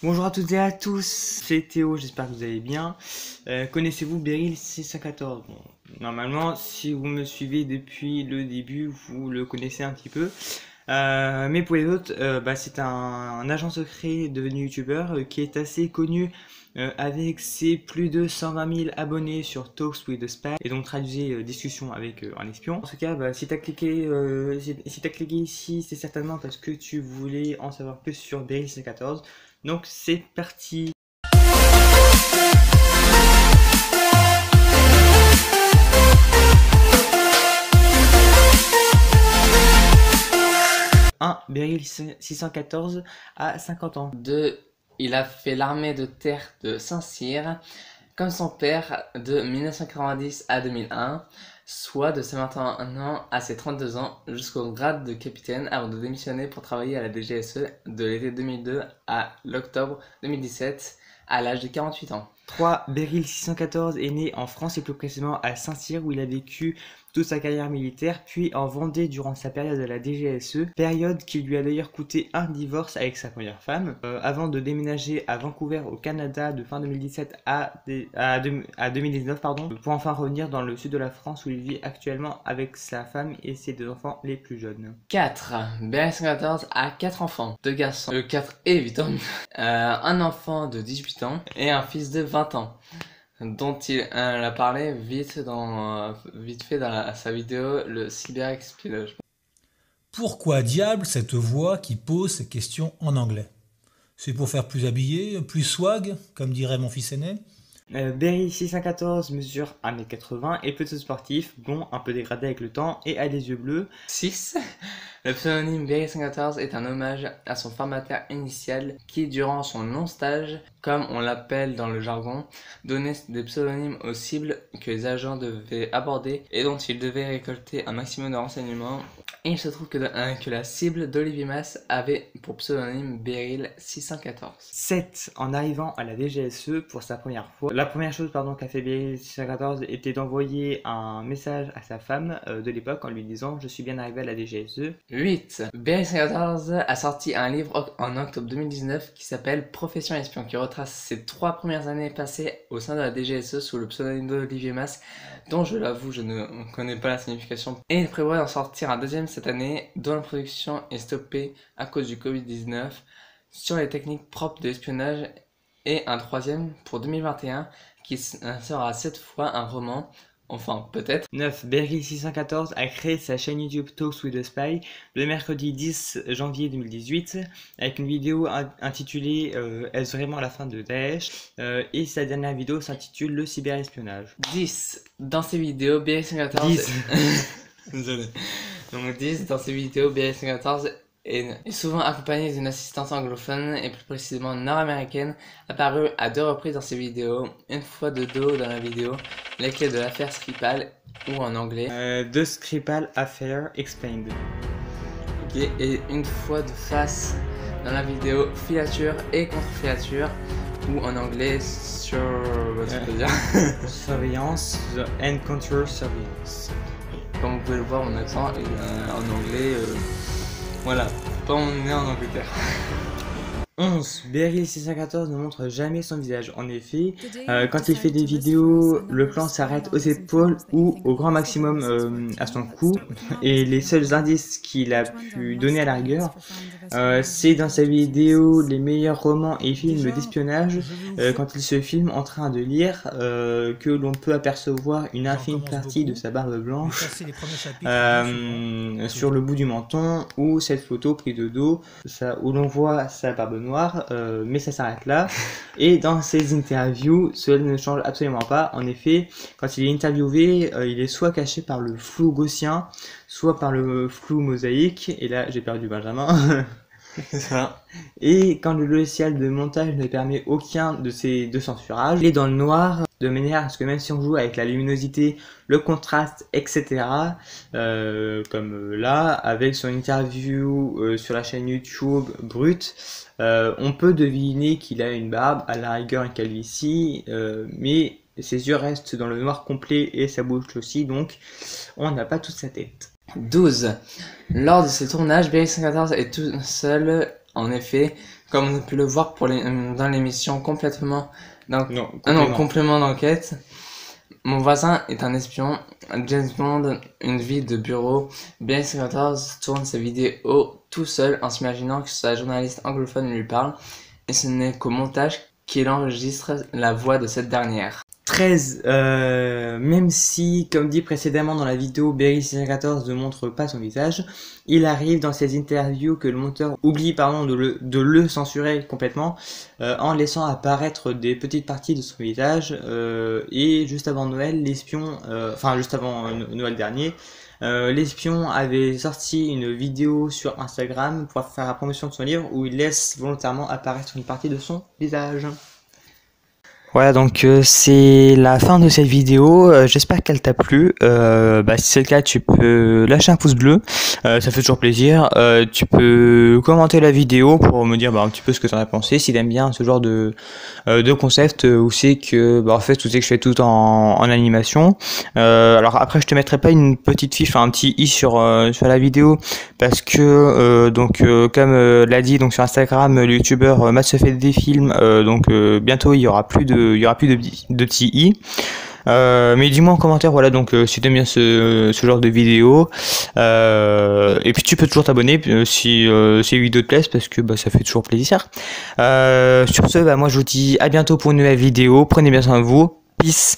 Bonjour à toutes et à tous, c'est Théo, j'espère que vous allez bien. Connaissez-vous Beryl 614? Bon, normalement, si vous me suivez depuis le début, vous le connaissez un petit peu. Mais pour les autres, c'est un agent secret devenu youtubeur qui est assez connu avec ses plus de 120 000 abonnés sur Talks with the Spy, et donc traduisez discussion avec un espion. En tout cas, si t'as cliqué ici, c'est certainement parce que tu voulais en savoir plus sur Beryl 614. Donc c'est parti. Beryl 614 a 50 ans. 2. Il a fait l'armée de terre de Saint-Cyr, comme son père, de 1990 à 2001, soit de ses 21 ans à ses 32 ans, jusqu'au grade de capitaine avant de démissionner pour travailler à la DGSE de l'été 2002 à l'octobre 2017, à l'âge de 48 ans. 3. Beryl 614 est né en France et plus précisément à Saint-Cyr où il a vécu toute sa carrière militaire, puis en Vendée durant sa période à la DGSE, période qui lui a d'ailleurs coûté un divorce avec sa première femme, avant de déménager à Vancouver au Canada de fin 2017 à 2019, pour enfin revenir dans le sud de la France où il vit actuellement avec sa femme et ses deux enfants les plus jeunes. 4. Beryl 614 a 4 enfants, 2 garçons, 4 et 8 ans, un enfant de 18 ans et un fils de 20 ans. Dont il a parlé vite fait dans sa vidéo le cyberespionnage. Pourquoi diable cette voix qui pose ces questions en anglais? C'est pour faire plus habillé, plus swag, comme dirait mon fils aîné? Beryl 614 mesure 1m80 et plutôt sportif, blond, un peu dégradé avec le temps et a les yeux bleus. 6. Le pseudonyme Beryl 614 est un hommage à son formateur initial qui, durant son long stage, comme on l'appelle dans le jargon, donnait des pseudonymes aux cibles que les agents devaient aborder et dont ils devaient récolter un maximum de renseignements. Et il se trouve que la cible d'Olivier Mas avait pour pseudonyme Beryl 614. 7. En arrivant à la DGSE pour sa première fois, la première chose qu'a fait Beryl 614 était d'envoyer un message à sa femme de l'époque en lui disant « Je suis bien arrivé à la DGSE ». 8. Beryl 614 a sorti un livre en octobre 2019 qui s'appelle Profession espion, qui retrace ses 3 premières années passées au sein de la DGSE sous le pseudonyme d'Olivier Mas, dont je l'avoue je ne connais pas la signification. Et il prévoit d'en sortir un deuxième cette année, dont la production est stoppée à cause du Covid-19, sur les techniques propres de l'espionnage, et un troisième pour 2021 qui sera cette fois un roman. Enfin, peut-être. 9. Beryl 614 a créé sa chaîne YouTube Talks with the Spy le mercredi 10 janvier 2018 avec une vidéo intitulée Est-ce vraiment la fin de Daesh et sa dernière vidéo s'intitule Le cyberespionnage. 10. Dans ses vidéos, Beryl 614 Désolé. Donc 10. Dans ses vidéos, Beryl 614 est souvent accompagné d'une assistante anglophone et plus précisément nord-américaine, apparue à 2 reprises dans ses vidéos, une fois de dos dans la vidéo, les clés de l'affaire Skripal, ou en anglais The Skripal Affair Explained. Okay. Et une fois de face dans la vidéo filature et contre-filature, ou en anglais Surveillance and Counter-Surveillance. Comme vous pouvez le voir, mon accent est en anglais. Voilà, pas on est en Angleterre. 11. Beryl 614 ne montre jamais son visage. En effet, quand il fait des vidéos, le plan s'arrête aux épaules ou au grand maximum à son cou. Et les seuls indices qu'il a pu donner à la rigueur, c'est dans sa vidéo les meilleurs romans et films d'espionnage, quand il se filme en train de lire, que l'on peut apercevoir une infime partie de sa barbe blanche sur le bout du menton, ou cette photo prise de dos, où l'on voit sa barbe noire, mais ça s'arrête là. Et dans ses interviews, cela ne change absolument pas. En effet, quand il est interviewé, il est soit caché par le flou gaussien, soit par le flou mosaïque, et là j'ai perdu Benjamin. Ça. Et quand le logiciel de montage ne permet aucun de ces deux censurages, il est dans le noir, de manière à ce que même si on joue avec la luminosité, le contraste, etc., comme là, avec son interview sur la chaîne YouTube Brut, on peut deviner qu'il a une barbe, à la rigueur une calvitie, mais ses yeux restent dans le noir complet et sa bouche aussi, donc on n'a pas toute sa tête. 12. Lors de ce tournage, Beryl 614 est tout seul, en effet, Comme on a pu le voir dans l'émission complètement Non, complément d'enquête. Mon voisin est un espion. James Bond, une vie de bureau. BS14 tourne ses vidéos tout seul en s'imaginant que sa journaliste anglophone lui parle. Et ce n'est qu'au montage qu'il enregistre la voix de cette dernière. 13, même si, comme dit précédemment dans la vidéo, Beryl614 ne montre pas son visage, il arrive dans ces interviews que le monteur oublie de le censurer complètement en laissant apparaître des petites parties de son visage. Et juste avant Noël, l'espion, juste avant Noël dernier, l'espion avait sorti une vidéo sur Instagram pour faire la promotion de son livre où il laisse volontairement apparaître une partie de son visage. Voilà, donc c'est la fin de cette vidéo. J'espère qu'elle t'a plu. Si c'est le cas, tu peux lâcher un pouce bleu, ça fait toujours plaisir. Tu peux commenter la vidéo pour me dire un petit peu ce que tu en as pensé, si t'aimes bien ce genre de concept où c'est que en fait tout c'est que je fais tout en animation. Alors après je te mettrai pas une petite fiche, un petit i sur la vidéo parce que comme l'a dit donc sur Instagram le youtubeur Matt se fait des films, bientôt il y aura plus de petits i. Mais dis-moi en commentaire, voilà, donc si t'aimes bien ce genre de vidéo, et puis tu peux toujours t'abonner si les vidéos te plaisent parce que ça fait toujours plaisir. Sur ce, moi je vous dis à bientôt pour une nouvelle vidéo, prenez bien soin de vous, peace.